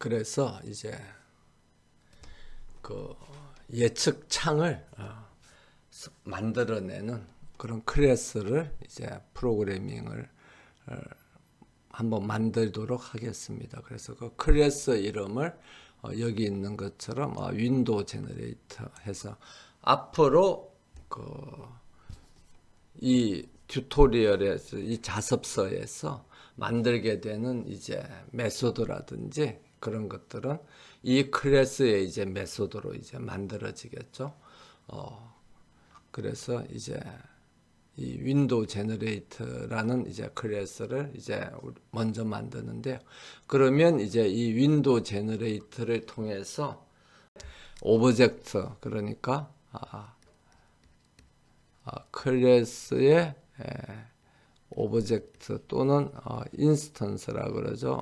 그래서 이제 그 예측 창을 만들어내는 그런 클래스를 이제 프로그래밍을 한번 만들도록 하겠습니다. 그래서 그 클래스 이름을 여기 있는 것처럼 윈도우 제너레이터 해서 앞으로 이 튜토리얼에서 이 자습서에서 만들게 되는 이제 메소드라든지 그런 것들은 이 클래스의 이제 메소드로 이제 만들어지겠죠. 그래서 이제 이 윈도우 제너레이터라는 이제 클래스를 이제 먼저 만드는데요. 그러면 이제 이 윈도우 제너레이터를 통해서 오브젝트, 그러니까 클래스의 오브젝트 또는 인스턴스라 그러죠.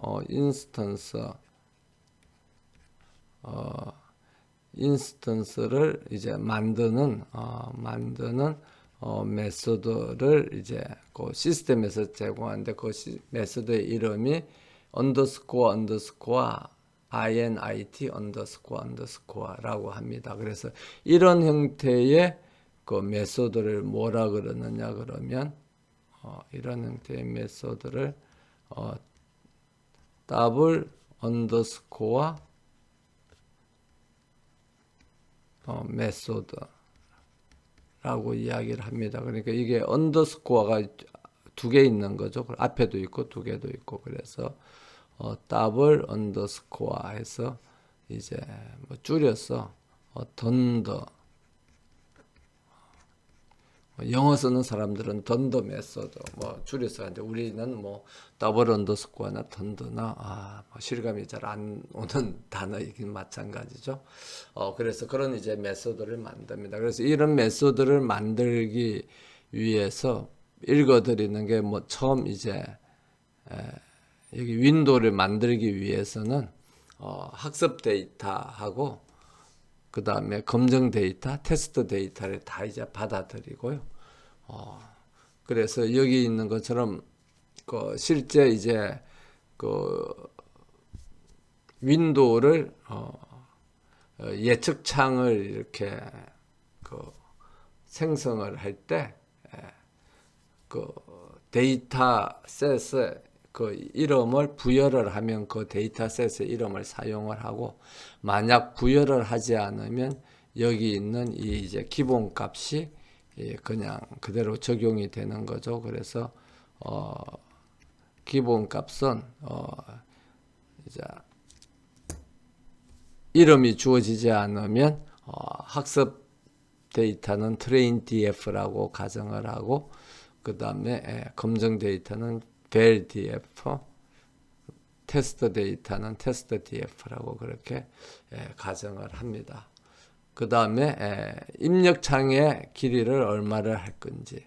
인스턴스를 이제 만드는 메소드를 이제 그 시스템에서 제공하는데 그 메소드의 이름이 언더스코어 init 언더스코어라고 합니다. 그래서 이런 형태의 그 메소드를 뭐라 그러느냐 그러면 이런 형태의 메소드를 더블 언더스코어 메소드라고 이야기를 합니다. 그러니까 이게 언더스코어가 두 개 있는 거죠. 앞에도 있고 두 개도 있고 그래서 더블 언더스코어 해서 이제 뭐 줄여서 던더, 영어 쓰는 사람들은 던더 메소드 뭐 줄여서 하는데 우리는 뭐 더블 언더스코어나 던더나 뭐 실감이 잘 안 오는 단어이긴 마찬가지죠. 그래서 그런 이제 메소드를 만듭니다. 그래서 이런 메소드를 만들기 위해서 읽어드리는 게 뭐 처음 이제 여기 윈도우를 만들기 위해서는 학습 데이터하고 그 다음에 검증 데이터, 테스트 데이터를 다 이제 받아들이고요. 그래서 여기 있는 것처럼 그 실제 이제 그 윈도우를 예측 창을 이렇게 그 생성을 할 때 그 데이터셋에 그 이름을 부여를 하면 그 데이터셋의 이름을 사용을 하고 만약 부여를 하지 않으면 여기 있는 이 이제 기본 값이 그냥 그대로 적용이 되는 거죠. 그래서 기본 값은 이제 이름이 주어지지 않으면 학습 데이터는 train df라고 가정을 하고 그 다음에 검증 데이터는 val df, 테스트 데이터는 테스트 df라고 그렇게 가정을 합니다. 그 다음에 입력창의 길이를 얼마를 할 건지,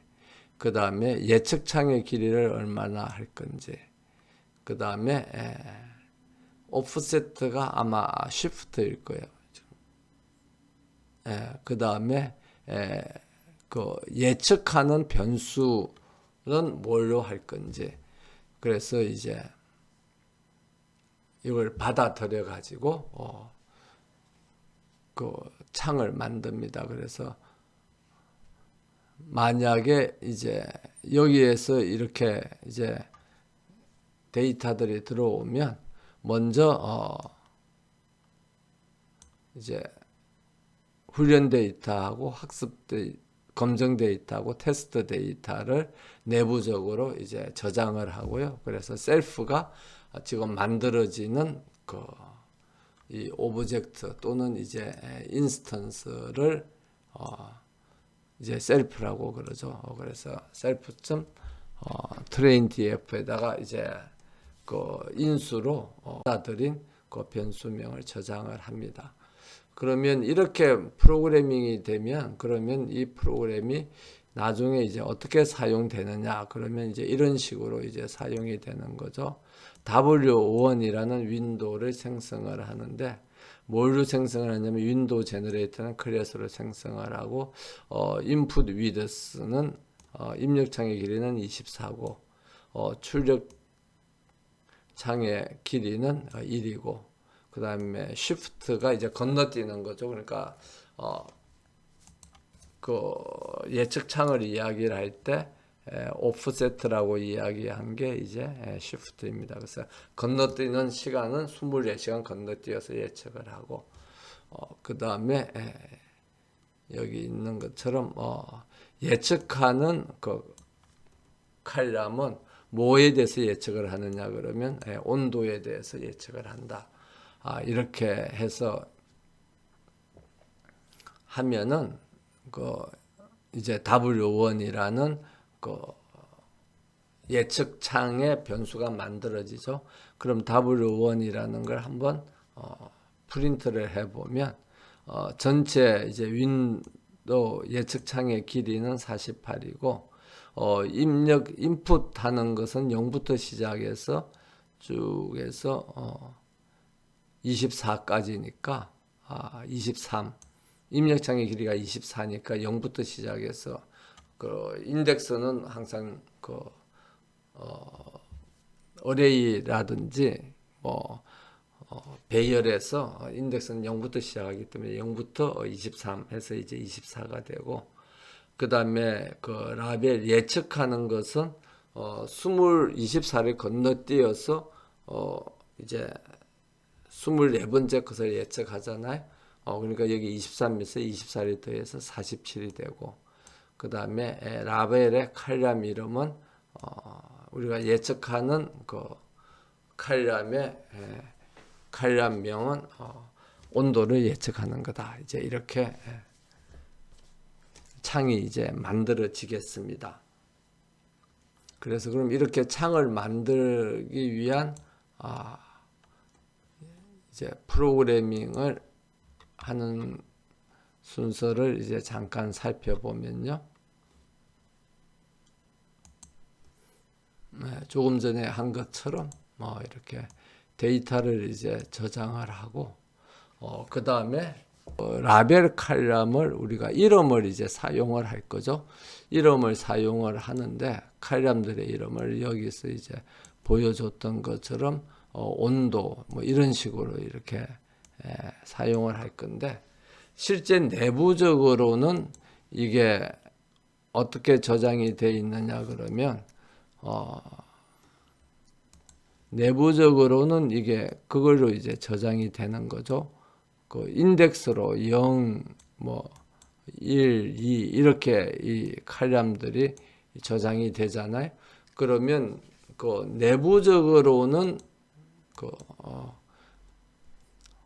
그 다음에 예측창의 길이를 얼마나 할 건지, 그 다음에 오프셋가 아마 쉬프트일 거예요. 그 다음에 그 예측하는 변수는 뭘로 할 건지, 그래서 이제 이걸 받아들여 가지고 그 창을 만듭니다. 그래서 만약에 이제 여기에서 이렇게 이제 데이터들이 들어오면 먼저 이제 훈련 데이터하고 학습 데이터, 검증 데이터하고 테스트 데이터를 내부적으로 이제 저장을 하고요. 그래서 셀프가 지금 만들어지는 이 오브젝트 또는 이제 인스턴스를 이제 셀프라고 그러죠. 그래서 셀프.train df에다가 이제 그 인수로 받아들인 그 변수명을 저장을 합니다. 그러면 이렇게 프로그래밍이 되면 그러면 이 프로그램이 나중에 이제 어떻게 사용되느냐 그러면 이제 이런 식으로 이제 사용이 되는 거죠. W1이라는 윈도우를 생성을 하는데 뭘로 생성을 하냐면 윈도우 제너레이터는 클래스로 생성을 하고 input width는 입력창의 길이는 24고 출력창의 길이는 1이고 그 다음에 shift가 이제 건너뛰는 거죠. 그러니까 그 예측창을 이야기를 할 때 오프셋라고 이야기한 게 이제 shift입니다. 그래서 건너뛰는 시간은 24시간 건너뛰어서 예측을 하고 그 다음에 여기 있는 것처럼 예측하는 그 칼럼은 뭐에 대해서 예측을 하느냐 그러면 온도에 대해서 예측을 한다. 이렇게 해서 하면은 그 이제 W1이라는 그 예측창의 변수가 만들어지죠. 그럼 W1이라는 걸 한번 프린트를 해보면 전체 이제 윈도우 예측창의 길이는 48이고 인풋 하는 것은 0부터 시작해서 쭉 해서 24까지니까 23 입력창의 길이가 24니까 0부터 시작해서 그 인덱스는 항상 그 어레이라든지 뭐 배열에서 인덱스는 0부터 시작하기 때문에 0부터 23 해서 이제 24가 되고 그 다음에 그 라벨 예측하는 것은 24를 건너뛰어서 이제 24번째 것을 예측하잖아요. 그러니까 여기 23에서 24를 더해서 47이 되고 그 다음에 라벨의 칼럼 이름은 우리가 예측하는 그 칼럼의 칼럼명은 온도를 예측하는 거다. 이제 이렇게 창이 이제 만들어지겠습니다. 그래서 그럼 이렇게 창을 만들기 위한 이제 프로그래밍을 하는 순서를 이제 잠깐 살펴보면요. 조금 전에 한 것처럼 이렇게 데이터를 이제 저장을 하고 그 다음에 라벨 칼럼을 우리가 이름을 이제 사용을 할 거죠. 이름을 사용을 하는데 칼럼들의 이름을 여기서 이제 보여줬던 것처럼 온도 뭐 이런 식으로 이렇게 사용을 할 건데 실제 내부적으로는 이게 어떻게 저장이 되어 있느냐 그러면 내부적으로는 이게 그걸로 이제 저장이 되는 거죠. 그 인덱스로 0, 뭐 1, 2 이렇게 이 칼럼들이 저장이 되잖아요. 그러면 그 내부적으로는 그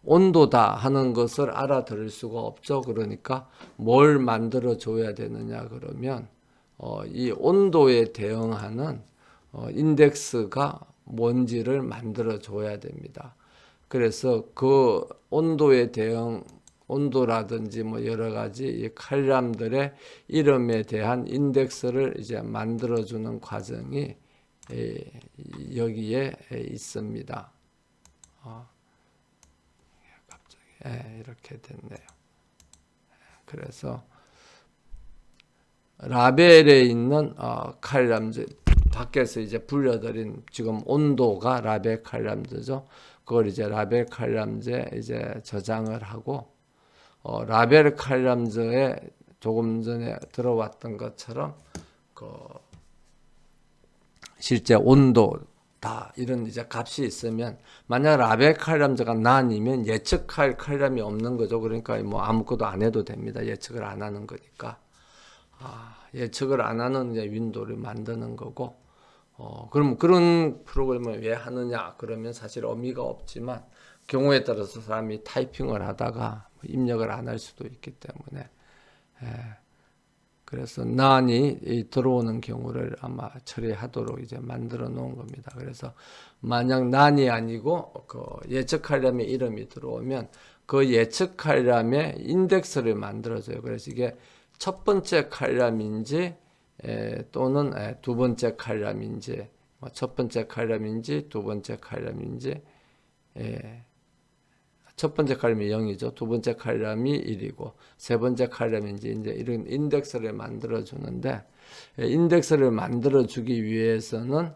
온도다 하는 것을 알아들을 수가 없죠. 그러니까 뭘 만들어 줘야 되느냐 그러면 이 온도에 대응하는 인덱스가 뭔지를 만들어 줘야 됩니다. 그래서 그 온도에 대응 온도라든지 뭐 여러 가지 이 칼럼들의 이름에 대한 인덱스를 이제 만들어 주는 과정이 여기에 있습니다. 갑자기 이렇게 됐네요. 그래서 라벨에 있는 칼럼즈 밖에서 이제 불려드린 지금 온도가 라벨 칼럼즈죠. 그걸 이제 라벨 칼럼즈에 이제 저장을 하고 라벨 칼럼즈에 조금 전에 들어왔던 것처럼 그 실제 온도다 이런 이제 값이 있으면 만약 라벨 칼럼즈가 난이면 예측할 칼럼이 없는 거죠. 그러니까 뭐 아무것도 안 해도 됩니다. 예측을 안 하는 거니까. 예측을 안 하는 이제 윈도우를 만드는 거고 그럼 그런 프로그램을 왜 하느냐 그러면 사실 의미가 없지만 경우에 따라서 사람이 타이핑을 하다가 입력을 안 할 수도 있기 때문에 그래서 난이 들어오는 경우를 아마 처리하도록 이제 만들어 놓은 겁니다. 그래서 만약 난이 아니고 그 예측 칼럼의 이름이 들어오면 그 예측 칼럼의 인덱스를 만들어줘요. 그래서 이게 첫 번째 칼럼인지 또는 두 번째 칼럼인지 첫 번째 칼럼인지 두 번째 칼럼인지 첫 번째 칼럼이 0이죠. 두 번째 칼럼이 1이고 세 번째 칼럼인지 이제 이런 인덱스를 만들어 주는데 인덱스를 만들어 주기 위해서는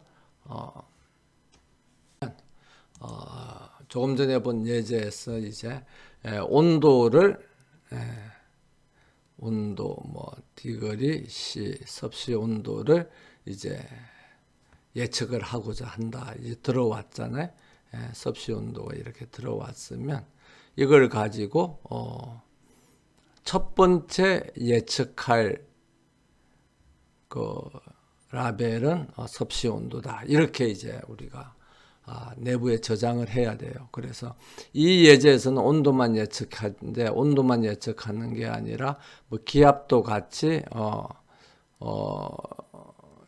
조금 전에 본 예제에서 이제 온도를 온도 뭐 디그리 C 섭씨 온도를 이제 예측을 하고자 한다. 이제 들어왔잖아요. 섭씨 온도가 이렇게 들어왔으면 이걸 가지고 첫 번째 예측할 그 라벨은 섭씨 온도다. 이렇게 이제 우리가 내부에 저장을 해야 돼요. 그래서 이 예제에서는 온도만 예측하는데 온도만 예측하는 게 아니라 뭐 기압도 같이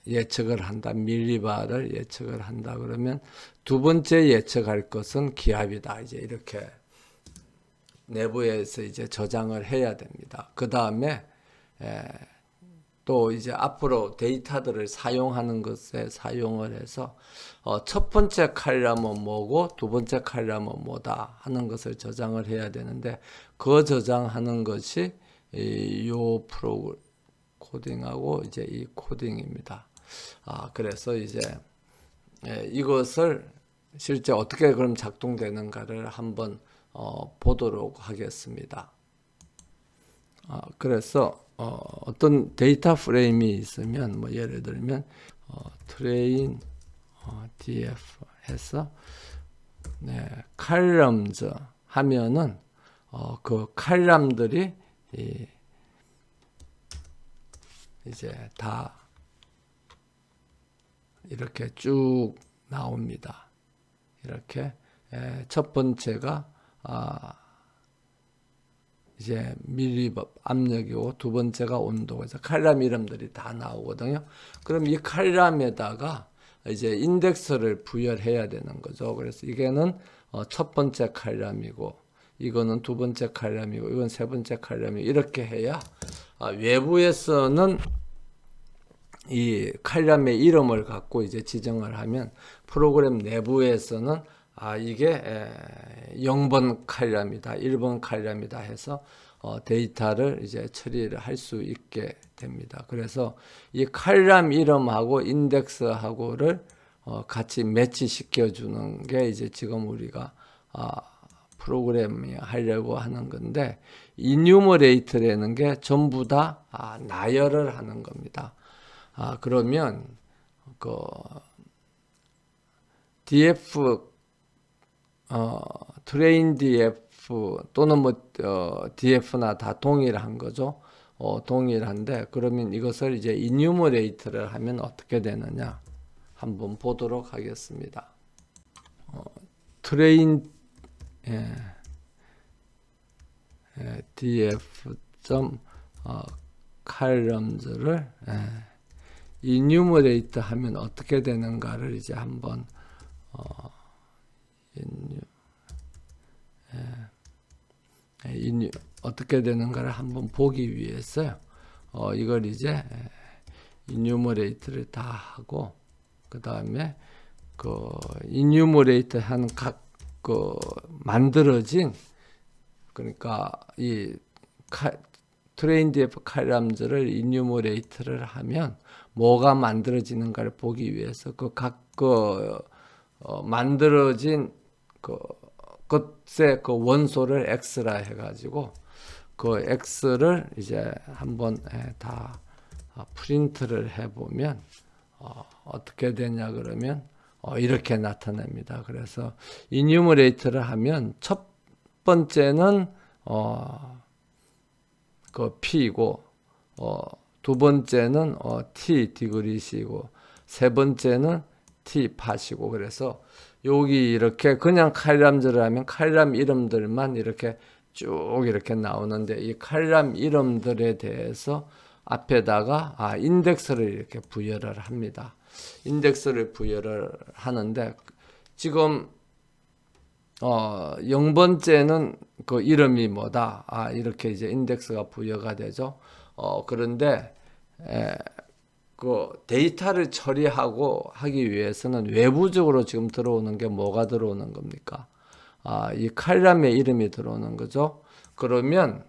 예측을 한다. 밀리바를 예측을 한다. 그러면 두 번째 예측할 것은 기압이다. 이제 이렇게 내부에서 이제 저장을 해야 됩니다. 그 다음에 또 이제 앞으로 데이터들을 사용하는 것에 사용을 해서 첫 번째 칼럼은 뭐고 두 번째 칼럼은 뭐다 하는 것을 저장을 해야 되는데 그 저장하는 것이 요 프로그램 코딩하고 이제 이 코딩입니다. 그래서 이제 이것을 실제 어떻게 그럼 작동되는가를 한번 보도록 하겠습니다. 그래서 어떤 데이터 프레임이 있으면 뭐 예를 들면 트레인 df 해서 칼럼즈 하면은 그 칼럼들이 이제 다 이렇게 쭉 나옵니다. 이렇게 첫 번째가 이제 밀리법 압력이고 두 번째가 온도고 해서 칼럼 이름들이 다 나오거든요. 그럼 이 칼럼에다가 이제 인덱스를 부여해야 되는 거죠. 그래서 이게는 첫 번째 칼럼이고 이거는 두 번째 칼럼이고 이건 세 번째 칼럼이고 이렇게 해야 외부에서는 이 칼럼의 이름을 갖고 이제 지정을 하면 프로그램 내부에서는 이게 0번 칼럼이다, 1번 칼럼이다 해서 데이터를 이제 처리를 할 수 있게 됩니다. 그래서 이 칼럼 이름하고 인덱스하고를 같이 매치시켜 주는 게 이제 지금 우리가 프로그램이 하려고 하는 건데 이뉴머레이터라는 게 전부 다 나열을 하는 겁니다. 그러면 그 df 트레인 df 또는 뭐 df나 다 동일한 거죠. 동일한데 그러면 이것을 이제 enumerate를 하면 어떻게 되느냐 한번 보도록 하겠습니다. 트레인 df columns를 enumerate 하면 어떻게 되는가를 이제 한번 어떻게 되는가를 한번 보기 위해서 이걸 이제 enumerate를 다 하고 그 다음에 그 enumerate 한 각 그 만들어진 그러니까 이 트레인 df 칼럼즈를 enumerate를 하면 뭐가 만들어지는가를 보기 위해서 그 각 만들어진 그 것의 그 원소를 x라 해가지고 그 x를 이제 한번 다 프린트를 해보면 어떻게 되냐 그러면 이렇게 나타납니다. 그래서 enumerate를 하면 첫 번째는 그 p이고 두 번째는 t 디그리시고 세 번째는 t 팟이고 그래서 여기 이렇게 그냥 칼럼즈를 하면 칼럼 이름들만 이렇게 쭉 이렇게 나오는데 이 칼럼 이름들에 대해서 앞에다가 인덱스를 이렇게 부여를 합니다. 인덱스를 부여를 하는데 지금 0번째는 그 이름이 뭐다. 이렇게 이제 인덱스가 부여가 되죠. 그런데 그 데이터를 처리하고 하기 위해서는 외부적으로 지금 들어오는 게 뭐가 들어오는 겁니까? 이 칼럼의 이름이 들어오는 거죠. 그러면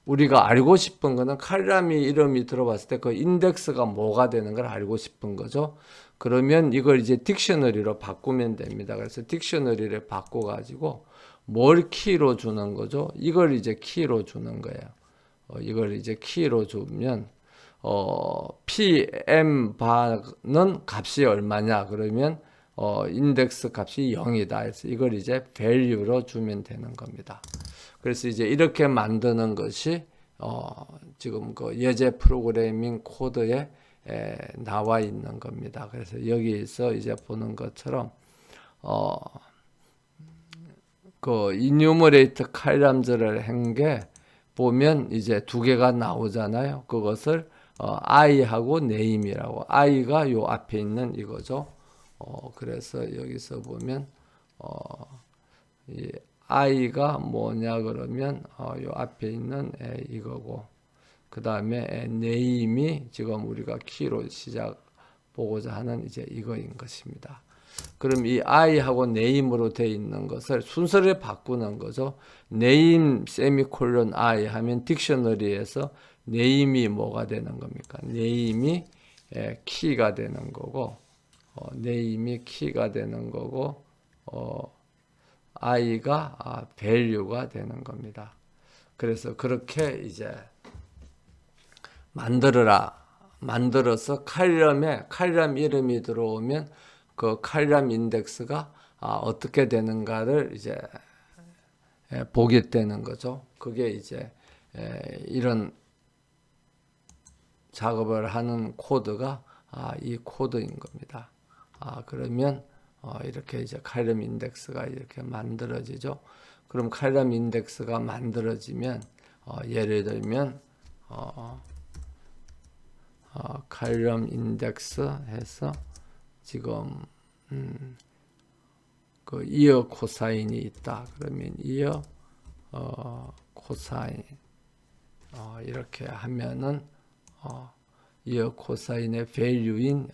우리가 알고 싶은 거는 칼럼이 이름이 들어봤을 때 그 인덱스가 뭐가 되는 걸 알고 싶은 거죠. 그러면 이걸 이제 딕셔너리로 바꾸면 됩니다. 그래서 딕셔너리를 바꿔가지고 뭘 키로 주는 거죠? 이걸 이제 키로 주는 거예요. 이걸 이제 키로 주면 PM 바는 값이 얼마냐? 그러면 인덱스 값이 0이다. 해서 이걸 이제 value로 주면 되는 겁니다. 그래서 이제 이렇게 만드는 것이 지금 그 예제 프로그래밍 코드에 나와 있는 겁니다. 그래서 여기서 이제 보는 것처럼 그 이뉴머레이터 칼럼즈를 한 게 보면 이제 두 개가 나오잖아요. 그것을 i하고 name이라고. i가 요 앞에 있는 이거죠. 그래서 여기서 보면 이 i가 뭐냐 그러면 요 앞에 있는 이거고, 그 다음에 name이 지금 우리가 키로 시작 보고자 하는 이제 이거인 것입니다. 그럼 이 i하고 name으로 되어 있는 것을 순서를 바꾸는 거죠. name 세미콜론 i 하면 딕셔너리에서 name이 뭐가 되는 겁니까? name이 키가 되는 거고, name이 키가 되는 거고, i가 value가 되는 겁니다. 그래서 그렇게 이제 만들어서 칼럼 이름이 들어오면 그 칼럼 인덱스가 어떻게 되는가를 이제 보게 되는 거죠. 그게 이제 이런 작업을 하는 코드가 이 코드인 겁니다. 그러면 이렇게 이제 칼럼 인덱스가 이렇게 만들어지죠. 그럼 칼럼 인덱스가 만들어지면 예를 들면 칼럼 인덱스 해서 지금 그 이어 코사인이 있다. 그러면 이어 코사인 이렇게 하면은 이어 코사인의 value인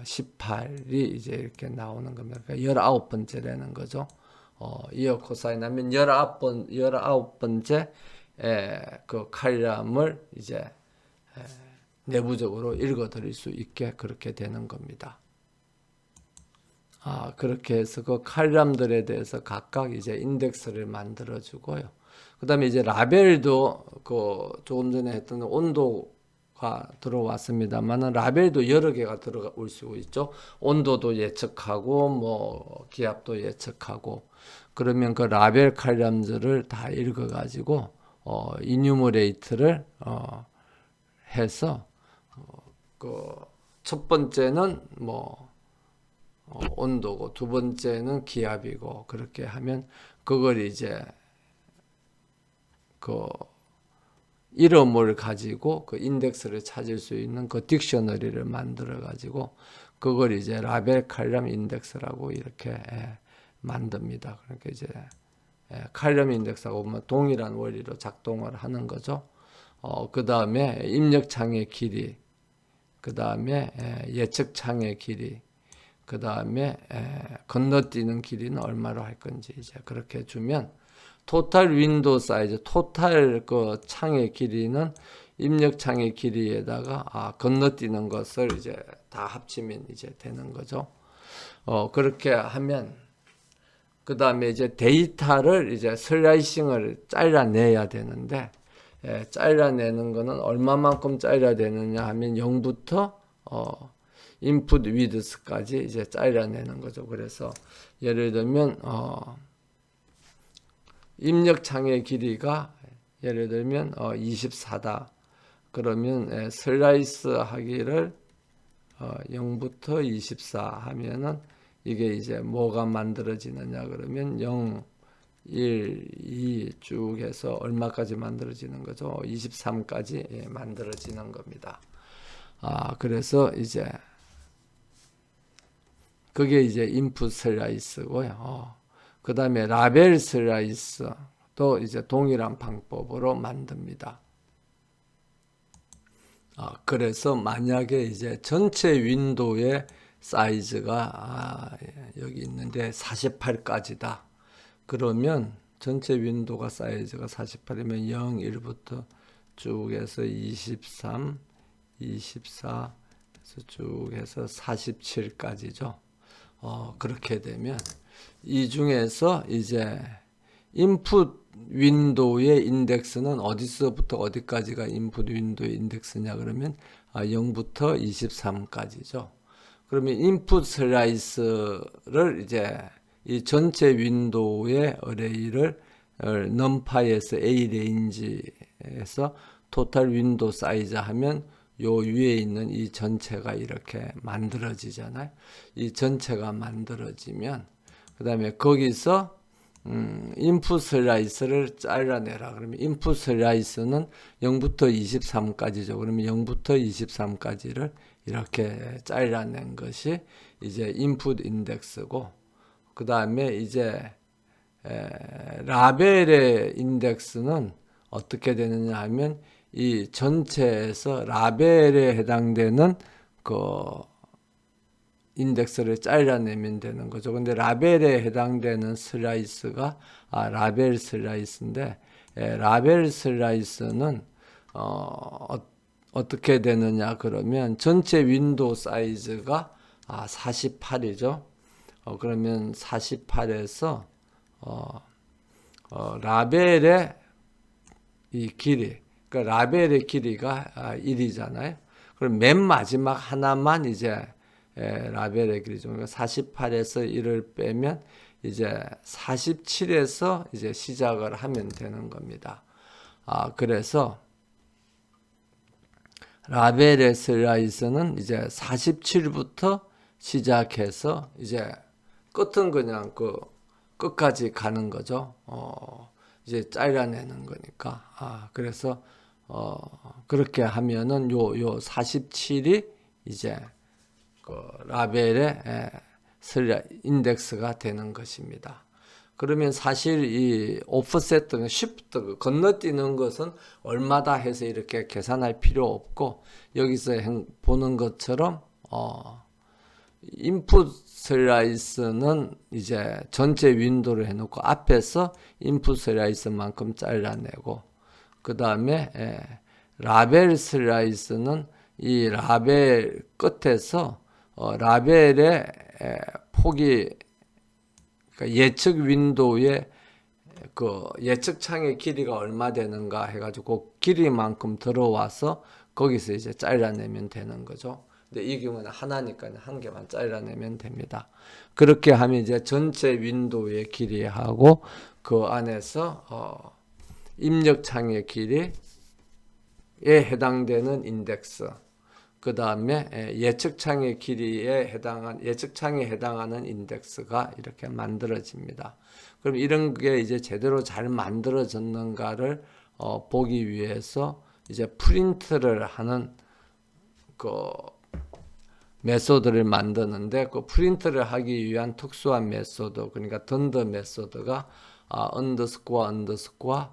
18이 이제 이렇게 나오는 겁니다. 그러니까 19번째라는 거죠. 이어 코사인 하면 19번째 그 칼럼을 이제 내부적으로 읽어드릴 수 있게 그렇게 되는 겁니다. 그렇게 해서 그 칼럼들에 대해서 각각 이제 인덱스를 만들어 주고요. 그 다음에 이제 라벨도 그 조금 전에 했던 온도가 들어왔습니다만 라벨도 여러 개가 들어올 수 있죠. 온도도 예측하고 뭐 기압도 예측하고, 그러면 그 라벨 칼럼들을 다 읽어 가지고 이뉴머레이트를 해서 그 첫 번째는 뭐 온도고 두 번째는 기압이고, 그렇게 하면 그걸 이제 그 이름을 가지고 그 인덱스를 찾을 수 있는 그 딕셔너리를 만들어 가지고 그걸 이제 라벨 칼럼 인덱스라고 이렇게 만듭니다. 그러니까 이제 칼럼 인덱스하고 보면 동일한 원리로 작동을 하는 거죠. 그 다음에 입력창의 길이, 그 다음에 예측창의 길이, 그 다음에 건너뛰는 길이는 얼마로 할 건지 이제 그렇게 주면 토탈 윈도우 사이즈, 토탈 그 창의 길이는 입력창의 길이에다가 건너뛰는 것을 이제 다 합치면 이제 되는 거죠. 그렇게 하면 그 다음에 이제 데이터를 이제 슬라이싱을 잘라내야 되는데, 잘라내는 거는 얼마만큼 잘라야 되느냐 하면 0부터 인풋 위드스까지 이제 잘라내는 거죠. 그래서 예를 들면 입력창의 길이가 예를 들면 24다. 그러면 슬라이스 하기를 0부터 24 하면은 이게 이제 뭐가 만들어지느냐 그러면 0, 1, 2 쭉 해서 얼마까지 만들어지는 거죠? 23까지 만들어지는 겁니다. 그래서 이제 그게 이제 인풋 슬라이스고요. 그 다음에 라벨 슬라이스도 이제 동일한 방법으로 만듭니다. 그래서 만약에 이제 전체 윈도우의 사이즈가 여기 있는데 48까지다. 그러면 전체 윈도우가 사이즈가 48이면 0, 1부터 쭉 해서 23, 24, 그래서 쭉 해서 47까지죠. 그렇게 되면 이 중에서 이제 인풋 윈도우의 인덱스는 어디서부터 어디까지가 인풋 윈도우의 인덱스냐 그러면 0부터 23까지죠. 그러면 인풋 슬라이스를 이제 이 전체 윈도우의 어레이를 numPy에서 A 레인지에서 토탈 윈도우 사이즈 하면 요 위에 있는 이 전체가 이렇게 만들어지잖아요. 이 전체가 만들어지면 그 다음에 거기서 인풋 슬라이스를 잘라내라. 그러면 인풋 슬라이스는 0부터 23까지죠. 그러면 0부터 23까지를 이렇게 잘라낸 것이 이제 인풋 인덱스고, 그 다음에 이제 라벨의 인덱스는 어떻게 되느냐 하면 이 전체에서 라벨에 해당되는 그 인덱스를 잘라내면 되는 거죠. 근데 라벨에 해당되는 슬라이스가 라벨 슬라이스인데, 라벨 슬라이스는 어떻게 되느냐 그러면 전체 윈도우 사이즈가 48이죠. 그러면 48에서 라벨의 이 길이, 그러니까 라벨의 길이가 1이잖아요. 그럼 맨 마지막 하나만 이제 라벨의 길이죠. 그러니까 48에서 1을 빼면 이제 47에서 이제 시작을 하면 되는 겁니다. 그래서 라벨의 슬라이스는 이제 47부터 시작해서 이제 끝은 그냥 그 끝까지 가는 거죠. 이제 잘라내는 거니까. 그래서 그렇게 하면은 요 47이 이제 그 라벨의 인덱스가 되는 것입니다. 그러면 사실 이 오프셋, 쉬프트 건너뛰는 것은 얼마다 해서 이렇게 계산할 필요 없고, 여기서 보는 것처럼 인풋 슬라이스는 이제 전체 윈도우를 해놓고 앞에서 인풋 슬라이스만큼 잘라내고, 그 다음에 라벨 슬라이스는 이 라벨 끝에서 라벨의 폭이, 그러니까 예측 윈도우의 그 예측 창의 길이가 얼마 되는가 해가지고 그 길이만큼 들어와서 거기서 이제 잘라내면 되는 거죠. 근데 이 경우는 하나니까 한 개만 잘라내면 됩니다. 그렇게 하면 이제 전체 윈도우의 길이하고 그 안에서 입력 창의 길이에 해당되는 인덱스, 그 다음에 예측 창의 길이에 해당하는 인덱스가 이렇게 만들어집니다. 그럼 이런 게 이제 제대로 잘 만들어졌는가를 보기 위해서 이제 프린트를 하는 그 메소드를 만드는데, 그 프린트를 하기 위한 특수한 메소드, 그러니까 던더 메소드가 underscore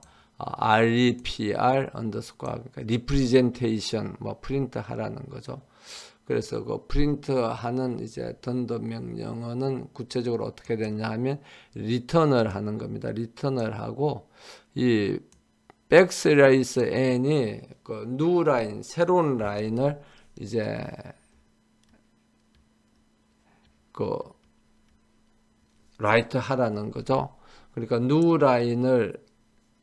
REPR 그러니까 representation 프린트 하라는 거죠. 그래서 그 프린트 하는 이제 던더 명령어는 구체적으로 어떻게 되냐 하면 return을 하는 겁니다. return을 하고 이 백슬레이스 n이 그 new 라인, 새로운 라인을 이제 그 라이트 하라는 거죠. 그러니까 new 라인을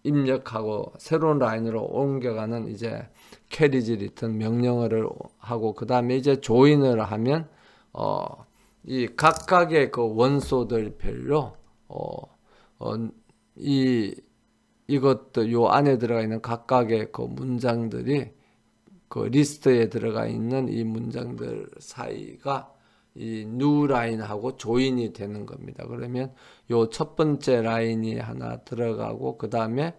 입력하고 새로운 라인으로 옮겨가는 이제 캐리지 리턴 명령어를 하고, 그 다음에 이제 조인을 하면 이 각각의 그 원소들별로 이것도 요 안에 들어가 있는 각각의 그 문장들이 그 리스트에 들어가 있는 이 문장들 사이가 이 new 라인하고 조인이 되는 겁니다. 그러면 요 첫 번째 라인이 하나 들어가고, 그 다음에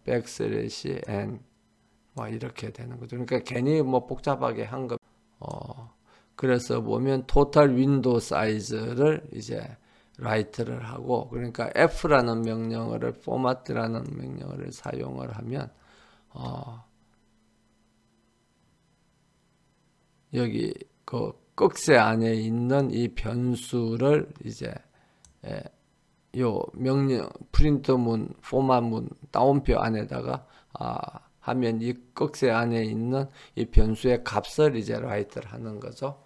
백슬래시 n 이렇게 되는 거죠. 그러니까 괜히 복잡하게 한 거. 그래서 보면 토탈 윈도우 사이즈를 이제 라이트를 하고, 그러니까 f라는 명령어를 format라는 명령어를 사용을 하면 여기 그 꺽쇠 안에 있는 이 변수를 이제 요 명령 프린트 문, 포맷 문, 다운표 안에다가 하면 이 꺽쇠 안에 있는 이 변수의 값을 이제 라이트를 하는 거죠.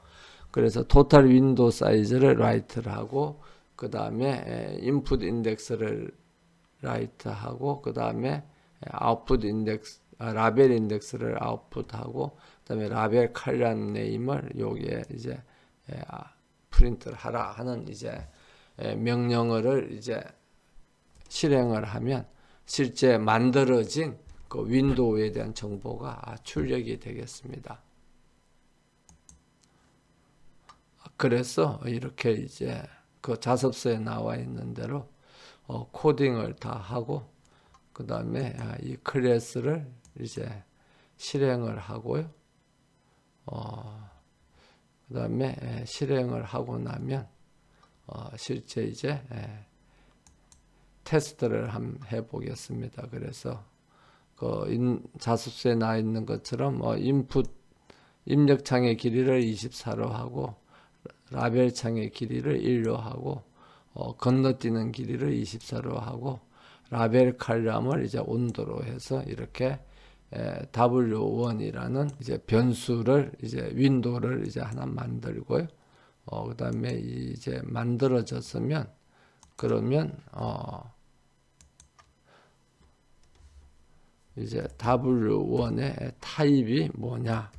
그래서 토탈 윈도우 사이즈를 라이트를 하고 그 다음에 인풋 인덱스를 라이트하고 그 다음에 아웃풋 인덱스 라벨 인덱스를 아웃풋하고 그다음에 라벨 컬럼 네임을 여기에 이제 프린트를 하라 하는 이제 명령어를 이제 실행을 하면 실제 만들어진 그 윈도우에 대한 정보가 출력이 되겠습니다. 그래서 이렇게 이제 그 자습서에 나와 있는 대로 코딩을 다 하고 그 다음에 이 클래스를 이제 실행을 하고요. 그 다음에 실행을 하고 나면 실제 이제 테스트를 한번 해보겠습니다. 그래서 그 자습서에 나와 있는 것처럼 인풋 입력창의 길이를 24로 하고 라벨 창의 길이를 1로 하고 건너뛰는 길이를 24로 하고 라벨 컬럼을 이제 온도로 해서 이렇게 W1이라는 이제 변수를 이제 윈도우를 이제 하나 만들고요. 그다음에 이제 만들어졌으면 그러면 이제 W1의 타입이 뭐냐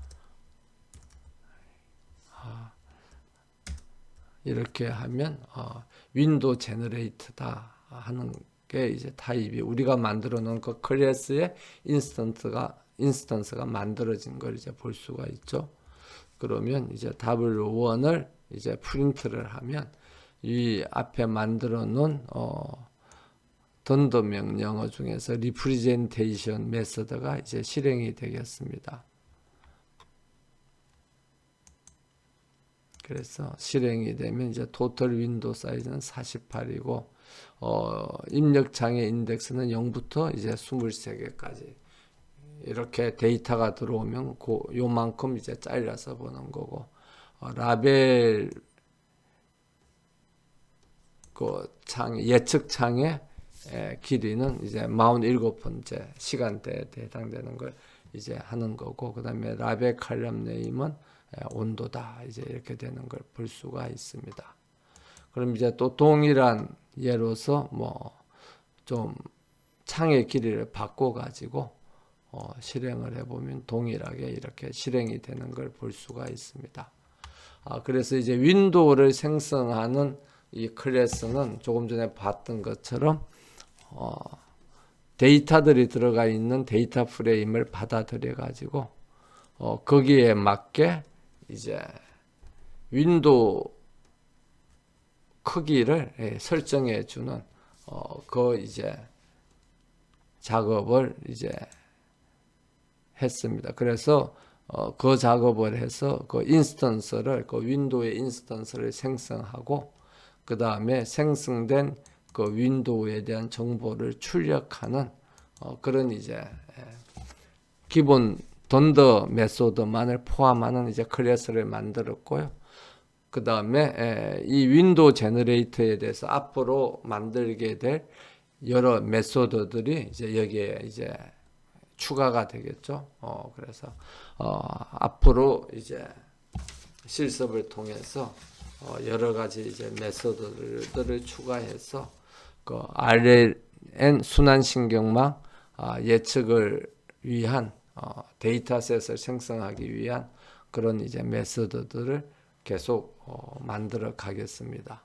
이렇게 하면 윈도우 제너레이트다 하는 게 이제 타입이 우리가 만들어 놓은 그 클래스의 인스턴스가 만들어진 걸 이제 볼 수가 있죠. 그러면 이제 W1을 이제 프린트를 하면 이 앞에 만들어 놓은 던더 명령어 중에서 리프레젠테이션 메서드가 이제 실행이 되겠습니다. 그래서 실행이 되면 이제 토탈 윈도우 사이즈는 48이고 입력창의 인덱스는 0부터 이제 23개까지 이렇게 데이터가 들어오면 요만큼 이제 잘라서 보는 거고 라벨 그 예측 창의 길이는 이제 47번째 시간대에 해당되는 걸 이제 하는 거고 그다음에 라벨 컬럼 네임은 온도다 이제 이렇게 되는 걸 볼 수가 있습니다. 그럼 이제 또 동일한 예로서 뭐 좀 창의 길이를 바꿔 가지고 실행을 해보면 동일하게 이렇게 실행이 되는 걸 볼 수가 있습니다. 그래서 이제 윈도우를 생성하는 이 클래스는 조금 전에 봤던 것처럼 데이터들이 들어가 있는 데이터 프레임을 받아들여 가지고 거기에 맞게 이제 윈도우 크기를 설정해 주는 그 이제 작업을 이제 했습니다. 그래서 그 작업을 해서 그 인스턴스를 그 윈도우의 인스턴스를 생성하고 그 다음에 생성된 그 윈도우에 대한 정보를 출력하는 그런 이제 기본 던더 메소드만을 포함하는 이제 클래스를 만들었고요. 그 다음에 이 윈도우 제너레이터에 대해서 앞으로 만들게 될 여러 메소드들이 이제 여기에 이제 추가가 되겠죠. 그래서 앞으로 이제 실습을 통해서 여러 가지 이제 메소드들을 추가해서 그 RLN 순환신경망 예측을 위한 데이터셋을 생성하기 위한 그런 이제 메소드들을 계속 만들어 가겠습니다.